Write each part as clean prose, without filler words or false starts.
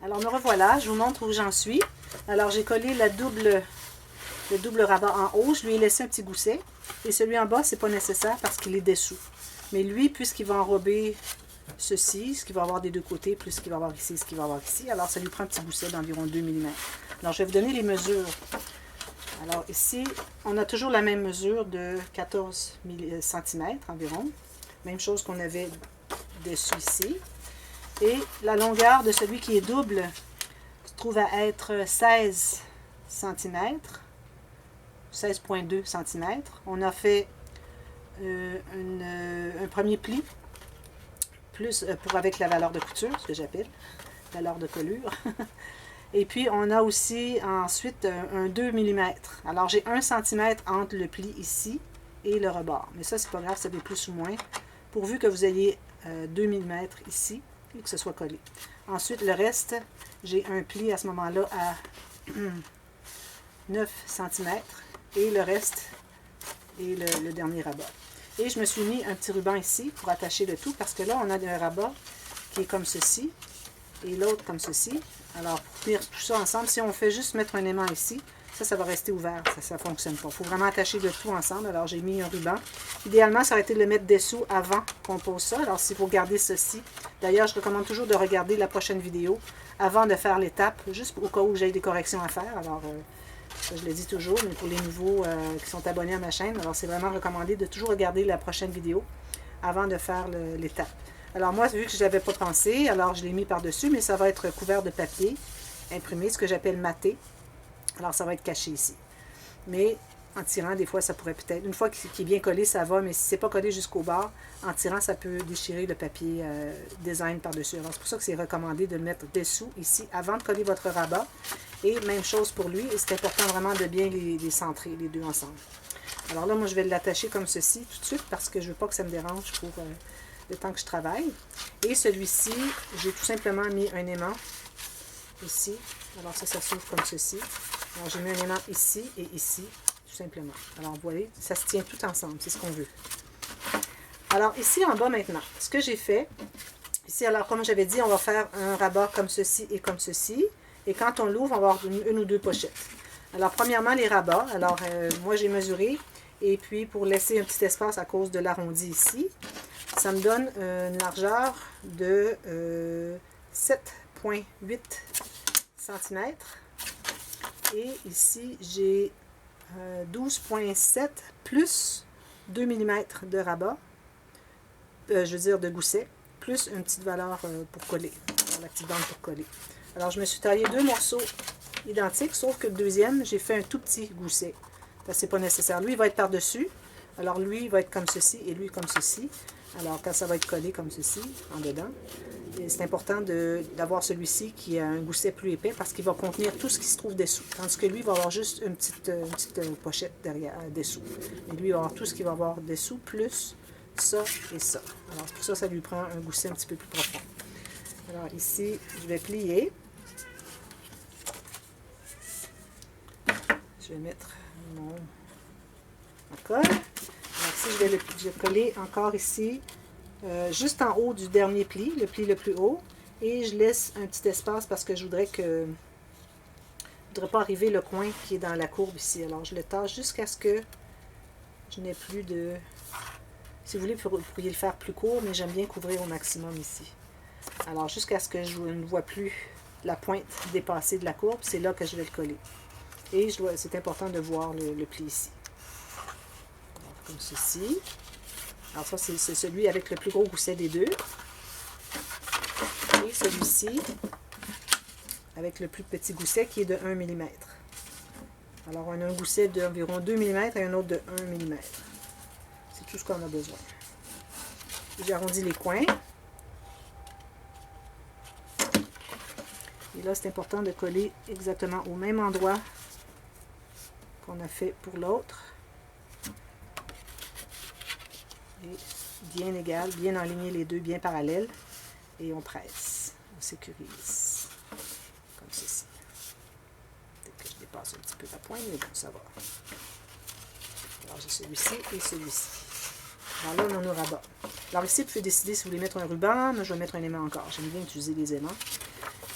Alors me revoilà, je vous montre où j'en suis. Alors j'ai collé le double rabat en haut, je lui ai laissé un petit gousset. Et celui en bas, c'est pas nécessaire parce qu'il est dessous. Mais lui, puisqu'il va enrober ceci, ce qu'il va avoir des deux côtés, plus ce qu'il va avoir ici, ce qu'il va avoir ici, alors ça lui prend un petit gousset d'environ 2 mm. Alors je vais vous donner les mesures. Alors ici, on a toujours la même mesure de 14 cm environ. Même chose qu'on avait dessus ici. Et la longueur de celui qui est double se trouve à être 16 cm. 16,2 cm. On a fait un premier pli, plus pour avec la valeur de couture, ce que j'appelle, valeur de colure. Et puis, on a aussi ensuite un 2 mm. Alors, j'ai 1 cm entre le pli ici et le rebord. Mais ça, c'est pas grave, ça fait plus ou moins, pourvu que vous ayez 2 mm ici et que ce soit collé. Ensuite, le reste, j'ai un pli à ce moment-là à 9 cm et le reste est le dernier rabat. Et je me suis mis un petit ruban ici pour attacher le tout parce que là, on a un rabat qui est comme ceci et l'autre comme ceci. Alors, pour tenir tout ça ensemble, si on fait juste mettre un aimant ici, ça va rester ouvert, ça ne fonctionne pas. Il faut vraiment attacher le tout ensemble. Alors, j'ai mis un ruban. Idéalement, ça aurait été de le mettre dessous avant qu'on pose ça. Alors, si vous regardez ceci, d'ailleurs, je recommande toujours de regarder la prochaine vidéo avant de faire l'étape, juste au cas où j'ai des corrections à faire. Alors, ça, je le dis toujours, mais pour les nouveaux qui sont abonnés à ma chaîne, alors c'est vraiment recommandé de toujours regarder la prochaine vidéo avant de faire l'étape. Alors moi, vu que je n'avais pas pensé, alors je l'ai mis par-dessus, mais ça va être couvert de papier imprimé, ce que j'appelle maté. Alors ça va être caché ici. Mais en tirant, des fois, ça pourrait peut-être... Une fois qu'il est bien collé, ça va, mais si ce n'est pas collé jusqu'au bord, en tirant, ça peut déchirer le papier design par-dessus. Alors c'est pour ça que c'est recommandé de le mettre dessous, ici, avant de coller votre rabat. Et même chose pour lui, et c'est important vraiment de bien les centrer, les deux ensemble. Alors là, moi, je vais l'attacher comme ceci tout de suite, parce que je ne veux pas que ça me dérange pour le temps que je travaille. Et celui-ci, j'ai tout simplement mis un aimant ici. Alors ça s'ouvre comme ceci. Alors j'ai mis un aimant ici et ici, tout simplement. Alors vous voyez, ça se tient tout ensemble, c'est ce qu'on veut. Alors ici en bas maintenant, ce que j'ai fait, ici alors comme j'avais dit, on va faire un rabat comme ceci et comme ceci. Et quand on l'ouvre, on va avoir une ou deux pochettes. Alors premièrement les rabats, alors moi j'ai mesuré, et puis pour laisser un petit espace à cause de l'arrondi ici, ça me donne une largeur de 7,8 cm. Et ici, j'ai 12,7 plus 2 mm de rabat, je veux dire de gousset, plus une petite valeur pour coller, la petite bande pour coller. Alors, je me suis taillé deux morceaux identiques, sauf que le deuxième, j'ai fait un tout petit gousset. C'est pas nécessaire. Lui, il va être par-dessus. Alors, lui, il va être comme ceci et lui, comme ceci. Alors, quand ça va être collé comme ceci, en dedans, c'est important d'avoir celui-ci qui a un gousset plus épais parce qu'il va contenir tout ce qui se trouve dessous. Tandis que lui, il va avoir juste une petite pochette derrière, dessous. Et lui, il va avoir tout ce qu'il va avoir dessous, plus ça et ça. Alors, pour ça, ça lui prend un gousset un petit peu plus profond. Alors, ici, je vais plier. Je vais mettre mon colle. Alors ici, je vais coller encore ici, juste en haut du dernier pli, le pli le plus haut. Et je laisse un petit espace parce que je voudrais pas arriver le coin qui est dans la courbe ici. Alors je le tasse jusqu'à ce que je n'ai plus de... Si vous voulez, vous pourriez le faire plus court, mais j'aime bien couvrir au maximum ici. Alors jusqu'à ce que je ne vois plus la pointe dépasser de la courbe, c'est là que je vais le coller. Et c'est important de voir le pli ici. Alors, comme ceci. Alors ça, c'est celui avec le plus gros gousset des deux. Et celui-ci, avec le plus petit gousset qui est de 1 mm. Alors on a un gousset d'environ 2 mm et un autre de 1 mm. C'est tout ce qu'on a besoin. J'arrondis les coins. Et là, c'est important de coller exactement au même endroit qu'on a fait pour l'autre. Et bien égal, bien aligner les deux, bien parallèles. Et on presse, on sécurise. Comme ceci. Peut-être que je dépasse un petit peu la pointe, mais bon, ça va. Alors j'ai celui-ci et celui-ci. Alors là, on en a rabat. Alors ici, vous pouvez décider si vous voulez mettre un ruban. Moi, je vais mettre un aimant encore. J'aime bien utiliser les aimants.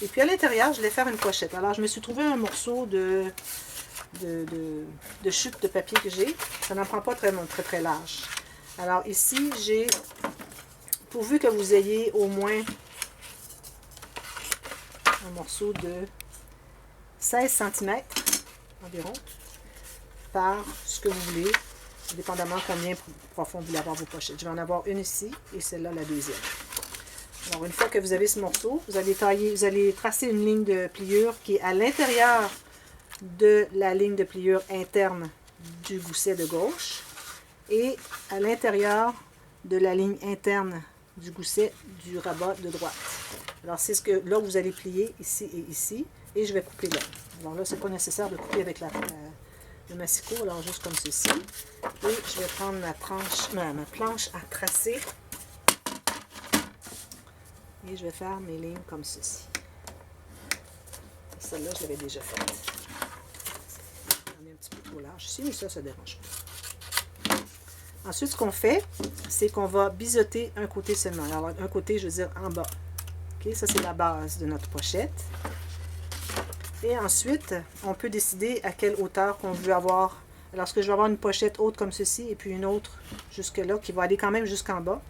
Et puis à l'intérieur, je vais faire une pochette. Alors, je me suis trouvé un morceau de chute de papier que j'ai. Ça n'en prend pas très large. Alors ici, j'ai, pourvu que vous ayez au moins un morceau de 16 cm environ, par ce que vous voulez, dépendamment combien profond vous voulez avoir vos pochettes. Je vais en avoir une ici et celle-là la deuxième. Alors, une fois que vous avez ce morceau, vous allez tracer une ligne de pliure qui est à l'intérieur de la ligne de pliure interne du gousset de gauche et à l'intérieur de la ligne interne du gousset du rabat de droite. Alors, c'est ce que là, vous allez plier ici et ici, et je vais couper là. Alors là, c'est pas nécessaire de couper avec le massicot, alors juste comme ceci. Et je vais prendre ma planche à tracer. Et je vais faire mes lignes comme ceci. Celle-là, je l'avais déjà faite. On est un petit peu trop large ici, mais ça ne dérange pas. Ensuite, ce qu'on fait, c'est qu'on va biseauter un côté seulement. Alors, un côté, je veux dire, en bas. OK, ça, c'est la base de notre pochette. Et ensuite, on peut décider à quelle hauteur qu'on veut avoir. Alors, ce que je vais avoir une pochette haute comme ceci, et puis une autre jusque-là, qui va aller quand même jusqu'en bas.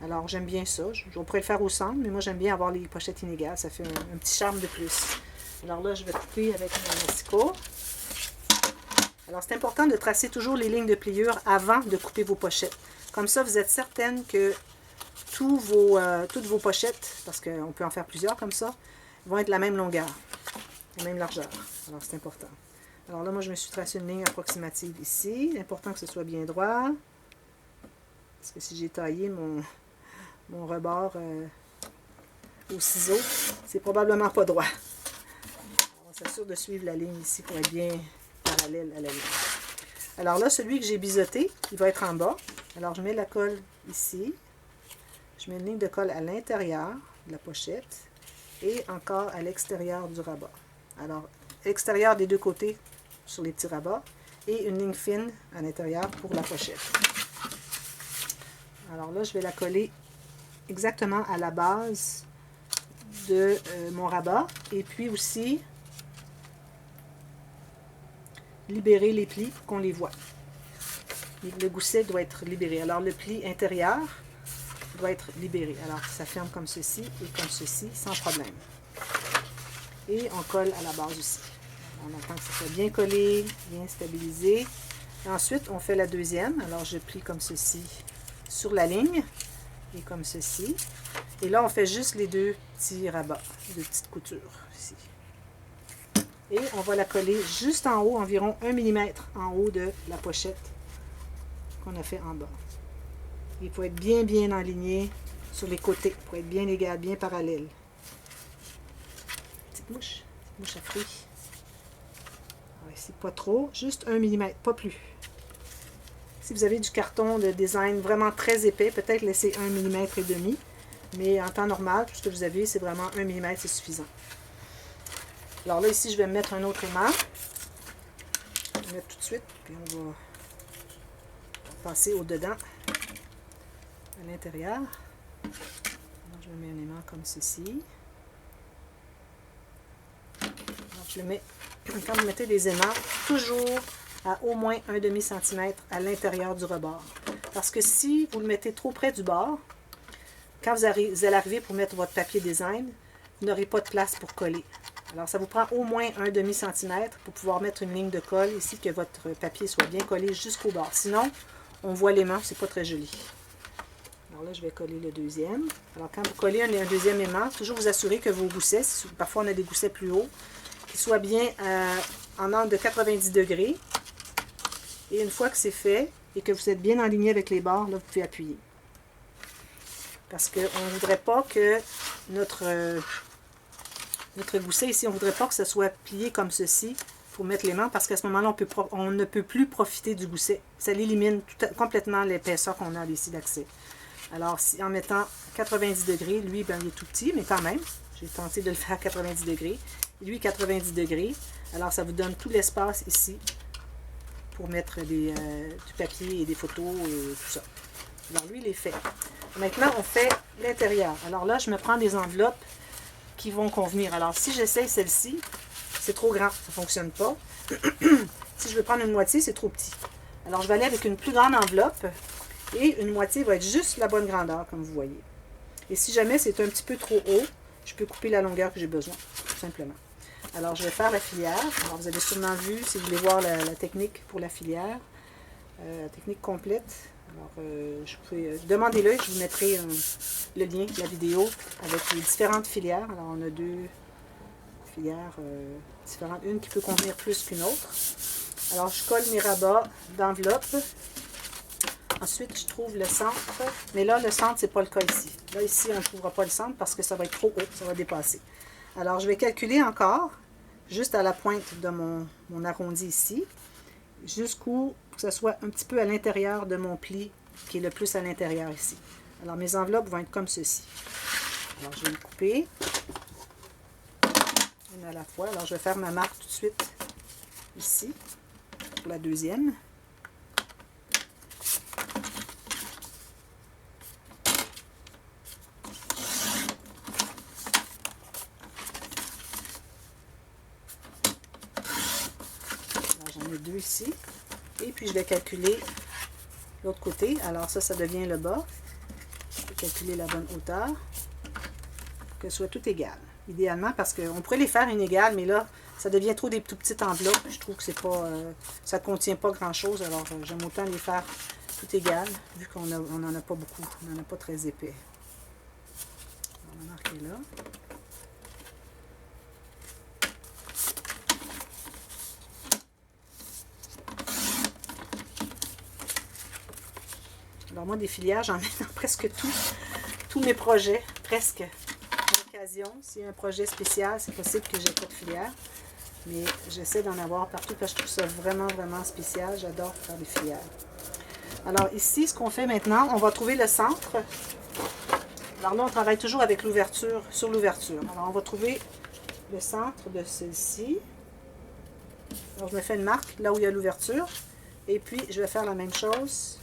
Alors, j'aime bien ça. On pourrait le faire au centre, mais moi, j'aime bien avoir les pochettes inégales. Ça fait un petit charme de plus. Alors là, je vais couper avec mon massicot. Alors, c'est important de tracer toujours les lignes de pliure avant de couper vos pochettes. Comme ça, vous êtes certaine que toutes vos pochettes, parce qu'on peut en faire plusieurs comme ça, vont être de la même longueur, la même largeur. Alors, c'est important. Alors là, moi, je me suis tracé une ligne approximative ici. C'est important que ce soit bien droit. Parce que si j'ai taillé mon rebord au ciseau, c'est probablement pas droit. On s'assure de suivre la ligne ici pour être bien parallèle à la ligne. Alors là, celui que j'ai biseauté, il va être en bas. Alors, je mets la colle ici. Je mets une ligne de colle à l'intérieur de la pochette et encore à l'extérieur du rabat. Alors, extérieur des deux côtés sur les petits rabats et une ligne fine à l'intérieur pour la pochette. Alors là, je vais la coller exactement à la base de mon rabat et puis aussi libérer les plis pour qu'on les voit. Le gousset doit être libéré. Alors le pli intérieur doit être libéré. Alors ça ferme comme ceci et comme ceci sans problème. Et on colle à la base aussi. On attend que ça soit bien collé, bien stabilisé. Et ensuite, on fait la deuxième. Alors je plie comme ceci sur la ligne et comme ceci. Et là, on fait juste les deux petits rabats, deux petites coutures ici. Et on va la coller juste en haut, environ 1 mm en haut de la pochette qu'on a fait en bas. Il faut être bien aligné sur les côtés pour être bien égal, bien parallèle. Petite mouche à fruits. Alors ici, pas trop, juste 1 mm, pas plus. Si vous avez du carton de design vraiment très épais, peut-être laisser 1 mm et demi. Mais en temps normal, tout ce que vous avez, c'est vraiment 1 mm, c'est suffisant. Alors là, ici, je vais mettre un autre aimant. Je vais le mettre tout de suite, puis on va passer au-dedans, à l'intérieur. Je mets un aimant comme ceci. Alors, je le mets, quand vous mettez des aimants, toujours à au moins 1 demi-centimètre à l'intérieur du rebord. Parce que si vous le mettez trop près du bord, quand vous allez arriver pour mettre votre papier design, vous n'aurez pas de place pour coller. Alors, ça vous prend au moins 1 demi-centimètre pour pouvoir mettre une ligne de colle ici, que votre papier soit bien collé jusqu'au bord. Sinon, on voit l'aimant, c'est pas très joli. Alors là, je vais coller le deuxième. Alors, quand vous collez un deuxième aimant, toujours vous assurer que vos goussets, parfois on a des goussets plus hauts, qu'ils soient bien en angle de 90 degrés. Et une fois que c'est fait, et que vous êtes bien aligné avec les bords, là, vous pouvez appuyer. Parce qu'on ne voudrait pas que notre gousset ici, on ne voudrait pas que ce soit plié comme ceci pour mettre l'aimant, parce qu'à ce moment-là, on ne peut plus profiter du gousset. Ça élimine complètement l'épaisseur qu'on a ici d'accès. Alors, en mettant 90 degrés, lui, ben, il est tout petit, mais quand même, j'ai tenté de le faire à 90 degrés. Lui, 90 degrés. Alors, ça vous donne tout l'espace ici pour mettre du papier et des photos et tout ça. Alors, lui, il est fait. Maintenant, on fait l'intérieur. Alors là, je me prends des enveloppes qui vont convenir. Alors, si j'essaye celle-ci, c'est trop grand, ça ne fonctionne pas. Si je veux prendre une moitié, c'est trop petit. Alors, je vais aller avec une plus grande enveloppe et une moitié va être juste la bonne grandeur, comme vous voyez. Et si jamais c'est un petit peu trop haut, je peux couper la longueur que j'ai besoin, tout simplement. Alors, je vais faire la filière. Alors, vous avez sûrement vu, si vous voulez voir la technique pour la filière, la technique complète. Alors, demandez-le, je vous mettrai le lien de la vidéo avec les différentes filières. Alors, on a deux filières différentes, une qui peut convenir plus qu'une autre. Alors, je colle mes rabats d'enveloppe. Ensuite, je trouve le centre. Mais là, le centre, c'est pas le cas ici. Là, ici, on ne trouvera pas le centre parce que ça va être trop haut, ça va dépasser. Alors, je vais calculer encore, juste à la pointe de mon arrondi ici, jusqu'où que ce soit un petit peu à l'intérieur de mon pli, qui est le plus à l'intérieur ici. Alors, mes enveloppes vont être comme ceci. Alors, je vais le couper, une à la fois. Alors, je vais faire ma marque tout de suite, ici, pour la deuxième. J'en ai deux ici. Et puis, je vais calculer l'autre côté. Alors, ça devient le bas. Je vais calculer la bonne hauteur pour que ce soit tout égal. Idéalement, parce qu'on pourrait les faire inégales, mais là, ça devient trop des tout petites enveloppes. Je trouve que c'est pas, ça ne contient pas grand-chose. Alors, j'aime autant les faire tout égales, vu qu'on n'en a pas beaucoup. On n'en a pas très épais. On va marquer là. Alors moi, des filières, j'en ai dans presque tous mes projets, presque. À l'occasion, s'il y a un projet spécial, c'est possible que j'ai pas de filière. Mais j'essaie d'en avoir partout parce que je trouve ça vraiment, vraiment spécial. J'adore faire des filières. Alors ici, ce qu'on fait maintenant, on va trouver le centre. Alors là, on travaille toujours avec l'ouverture, sur l'ouverture. Alors on va trouver le centre de celle-ci. Alors je me fais une marque là où il y a l'ouverture. Et puis, je vais faire la même chose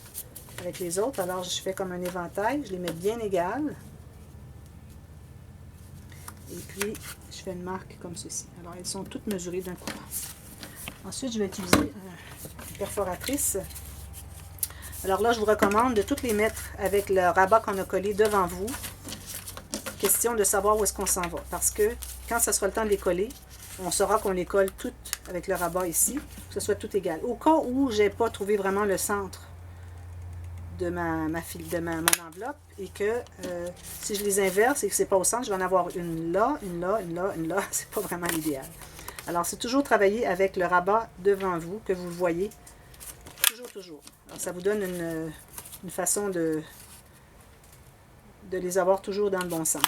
avec les autres. Alors, je fais comme un éventail. Je les mets bien égales. Et puis, je fais une marque comme ceci. Alors, elles sont toutes mesurées d'un coup. Ensuite, je vais utiliser une perforatrice. Alors là, je vous recommande de toutes les mettre avec le rabat qu'on a collé devant vous. Question de savoir où est-ce qu'on s'en va. Parce que quand ce sera le temps de les coller, on saura qu'on les colle toutes avec le rabat ici, que ce soit tout égal. Au cas où je n'ai pas trouvé vraiment le centre de mon enveloppe et que si je les inverse et que ce n'est pas au centre, je vais en avoir une là, une là, une là, une là. C'est pas vraiment l'idéal. Alors, c'est toujours travailler avec le rabat devant vous, que vous le voyez. Toujours, toujours. Alors, ça vous donne une façon de les avoir toujours dans le bon sens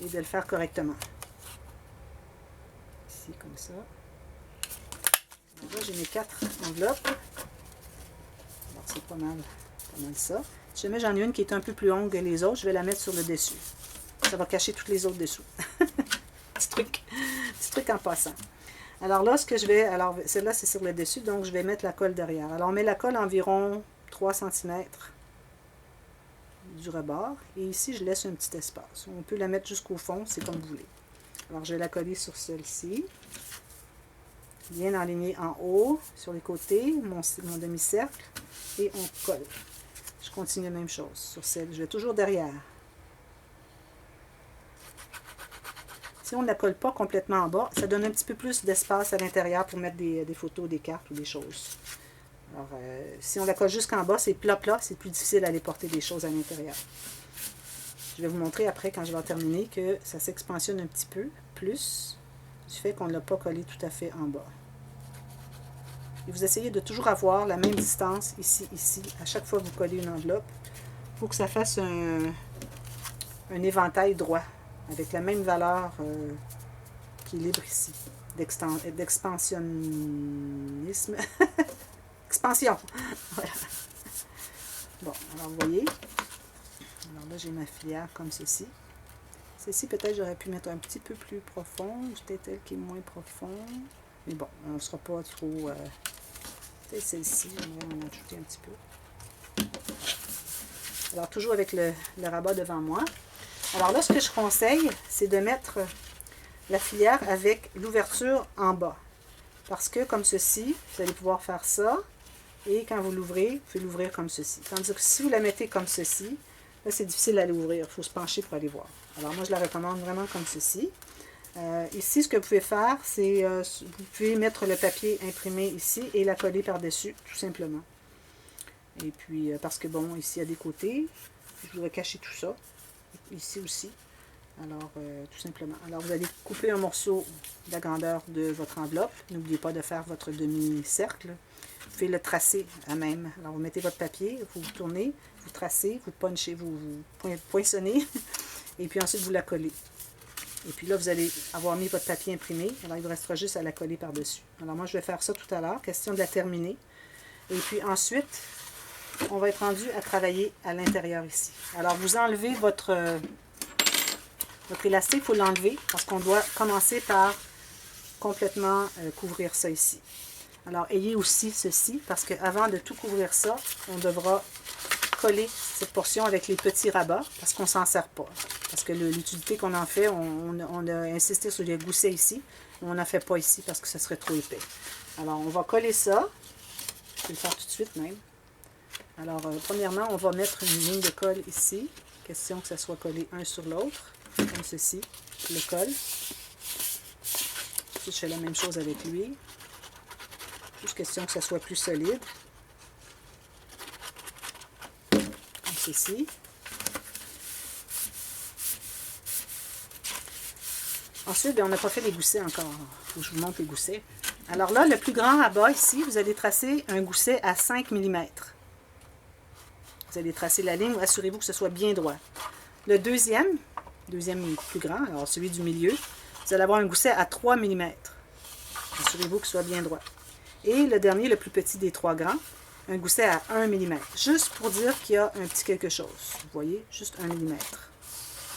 et de le faire correctement. Ici, comme ça. Alors là, j'ai mes 4 enveloppes. Alors, c'est pas mal ça. Si jamais j'en ai une qui est un peu plus longue que les autres, je vais la mettre sur le dessus. Ça va cacher toutes les autres dessous. Petit truc en passant. Alors là, ce que je vais... Alors, celle-là, c'est sur le dessus, donc je vais mettre la colle derrière. Alors, on met la colle environ 3 cm du rebord. Et ici, je laisse un petit espace. On peut la mettre jusqu'au fond, c'est comme vous voulez. Alors, je vais la coller sur celle-ci. Bien enlignée en haut, sur les côtés, mon demi-cercle. Et on colle. Je continue la même chose sur celle. Je vais toujours derrière. Si on ne la colle pas complètement en bas, ça donne un petit peu plus d'espace à l'intérieur pour mettre des photos, des cartes ou des choses. Alors, si on la colle jusqu'en bas, c'est plat, c'est plus difficile à aller porter des choses à l'intérieur. Je vais vous montrer après, quand je vais terminer, que ça s'expansionne un petit peu plus du fait qu'on ne l'a pas collé tout à fait en bas. Et vous essayez de toujours avoir la même distance ici, à chaque fois que vous collez une enveloppe, pour que ça fasse un éventail droit, avec la même valeur qui est libre ici, d'expansionnisme. Expansion! Voilà. Bon, alors vous voyez, alors là j'ai ma filière comme ceci. Celle-ci peut-être j'aurais pu mettre un petit peu plus profond, ou peut-être elle qui est moins profonde. Mais bon, on ne sera pas trop... peut-être celle-ci, j'aimerais en ajouter un petit peu. Alors toujours avec le rabat devant moi. Alors là, ce que je conseille, c'est de mettre la filière avec l'ouverture en bas. Parce que comme ceci, vous allez pouvoir faire ça. Et quand vous l'ouvrez, vous pouvez l'ouvrir comme ceci. Tandis que si vous la mettez comme ceci, là, c'est difficile à l'ouvrir. Il faut se pencher pour aller voir. Alors moi, je la recommande vraiment comme ceci. Ici, ce que vous pouvez faire, c'est vous pouvez mettre le papier imprimé ici et la coller par-dessus, tout simplement. Et puis, parce que bon, ici, il y a des côtés. Je voudrais cacher tout ça. Ici aussi. Alors, tout simplement. Alors, vous allez couper un morceau de la grandeur de votre enveloppe. N'oubliez pas de faire votre demi-cercle. Vous pouvez le tracer à même. Alors, vous mettez votre papier, vous tournez, vous tracez, vous punchez, vous poinçonnez. Et puis ensuite, vous la collez. Et puis là, vous allez avoir mis votre papier imprimé. Alors, il vous restera juste à la coller par-dessus. Alors, moi, je vais faire ça tout à l'heure. Question de la terminer. Et puis ensuite, on va être rendu à travailler à l'intérieur ici. Alors, vous enlevez votre élastique, il faut l'enlever parce qu'on doit commencer par complètement couvrir ça ici. Alors, ayez aussi ceci parce qu'avant de tout couvrir ça, on devra coller cette portion avec les petits rabats parce qu'on ne s'en sert pas. Parce que l'utilité qu'on en fait, on a insisté sur les goussets ici, mais on n'en fait pas ici parce que ce serait trop épais. Alors, on va coller ça. Je vais le faire tout de suite même. Alors, premièrement, on va mettre une ligne de colle ici. Question que ça soit collé un sur l'autre, comme ceci. Je le colle. Ensuite, je fais la même chose avec lui. Juste question que ça soit plus solide. Comme ceci. Ensuite, bien, on n'a pas fait les goussets encore. Il faut que je vous montre les goussets. Alors là, le plus grand rabat ici, vous allez tracer un gousset à 5 mm. Vous allez tracer la ligne, assurez-vous que ce soit bien droit. Le deuxième plus grand, alors celui du milieu, vous allez avoir un gousset à 3 mm. Assurez-vous que ce soit bien droit. Et le dernier, le plus petit des trois grands, un gousset à 1 mm. Juste pour dire qu'il y a un petit quelque chose. Vous voyez, juste 1 mm.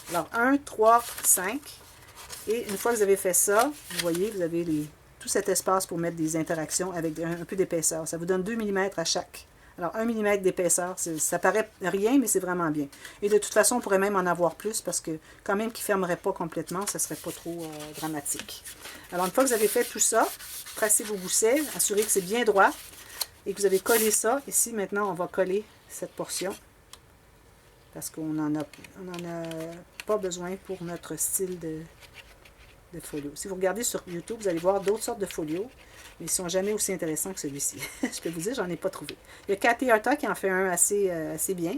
Alors 1, 3, 5. Et une fois que vous avez fait ça, vous voyez, vous avez tout cet espace pour mettre des interactions avec un peu d'épaisseur. Ça vous donne 2 mm à chaque. Alors 1 mm d'épaisseur, ça paraît rien, mais c'est vraiment bien. Et de toute façon, on pourrait même en avoir plus parce que quand même qu'il ne fermerait pas complètement, ça ne serait pas trop dramatique. Alors une fois que vous avez fait tout ça, tracez vos goussets, assurez que c'est bien droit et que vous avez collé ça. Ici, maintenant, on va coller cette portion parce qu'on n'en a pas besoin pour notre style de folio. Si vous regardez sur YouTube, vous allez voir d'autres sortes de folios, mais ils ne sont jamais aussi intéressants que celui-ci. Je peux vous dire, j'en ai pas trouvé. Il y a Cathy Arta qui en fait un assez bien.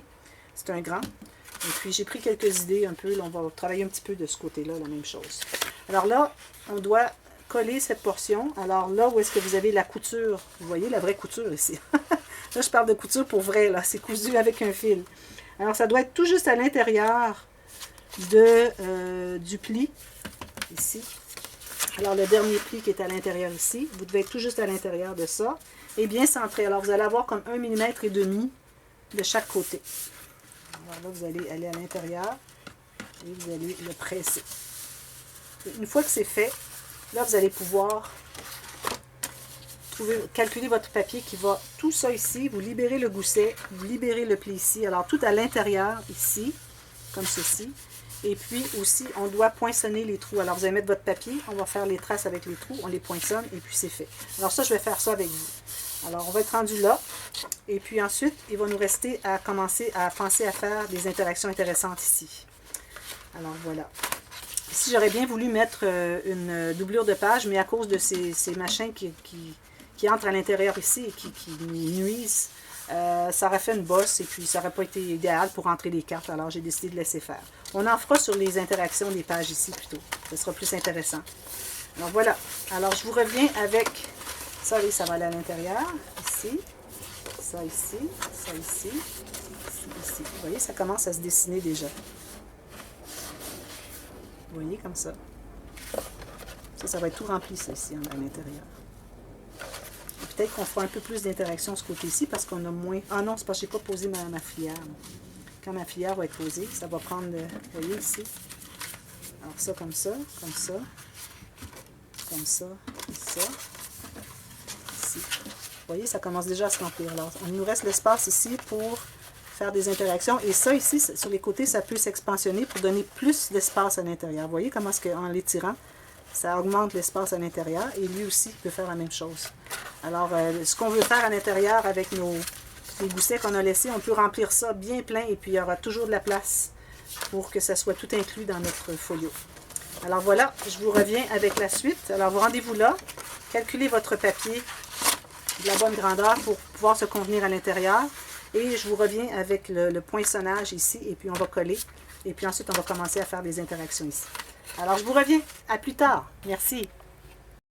C'est un grand. Et puis, j'ai pris quelques idées un peu. Là, on va travailler un petit peu de ce côté-là, la même chose. Alors là, on doit coller cette portion. Alors là, où est-ce que vous avez la couture? Vous voyez la vraie couture ici. Là, je parle de couture pour vrai. Là, c'est cousu avec un fil. Alors, ça doit être tout juste à l'intérieur du pli. Ici. Alors, le dernier pli qui est à l'intérieur ici, vous devez être tout juste à l'intérieur de ça et bien centré. Alors, vous allez avoir comme 1,5 mm de chaque côté. Alors là, vous allez aller à l'intérieur et vous allez le presser. Et une fois que c'est fait, là, vous allez pouvoir calculer votre papier qui va tout ça ici. Vous libérez le gousset, vous libérez le pli ici. Alors, tout à l'intérieur ici, comme ceci. Et puis aussi, on doit poinçonner les trous. Alors, vous allez mettre votre papier, on va faire les traces avec les trous, on les poinçonne et puis c'est fait. Alors ça, je vais faire ça avec vous. Alors, on va être rendu là. Et puis ensuite, il va nous rester à commencer à penser à faire des interactions intéressantes ici. Alors, voilà. Ici, j'aurais bien voulu mettre une doublure de page, mais à cause de ces machins qui entrent à l'intérieur ici et qui nuisent, ça aurait fait une bosse et puis ça n'aurait pas été idéal pour entrer les cartes. Alors, j'ai décidé de laisser faire. On en fera sur les interactions des pages ici plutôt. Ce sera plus intéressant. Alors, voilà. Alors, je vous reviens avec... Ça, oui, ça va aller à l'intérieur. Ici. Ça ici. Ça ici. Ici. Vous voyez, ça commence à se dessiner déjà. Vous voyez, comme ça. Ça va être tout rempli, ça, ici, à l'intérieur. Peut-être qu'on fera un peu plus d'interaction ce côté-ci parce qu'on a moins... Ah non, c'est parce que je n'ai pas posé ma filière. Quand ma filière va être posée, ça va prendre... Vous voyez ici? Alors ça, comme ça, comme ça, comme ça, et ça. Ici. Vous voyez, ça commence déjà à se remplir. Alors, il nous reste l'espace ici pour faire des interactions. Et ça ici, sur les côtés, ça peut s'expansionner pour donner plus d'espace à l'intérieur. Vous voyez comment est-ce qu'en l'étirant, ça augmente l'espace à l'intérieur. Et lui aussi peut faire la même chose. Alors, ce qu'on veut faire à l'intérieur avec les goussets qu'on a laissés, on peut remplir ça bien plein et puis il y aura toujours de la place pour que ça soit tout inclus dans notre folio. Alors voilà, je vous reviens avec la suite. Alors, vous rendez-vous là. Calculez votre papier de la bonne grandeur pour pouvoir se convenir à l'intérieur. Et je vous reviens avec le poinçonnage ici. Et puis, on va coller. Et puis ensuite, on va commencer à faire des interactions ici. Alors, je vous reviens. À plus tard. Merci.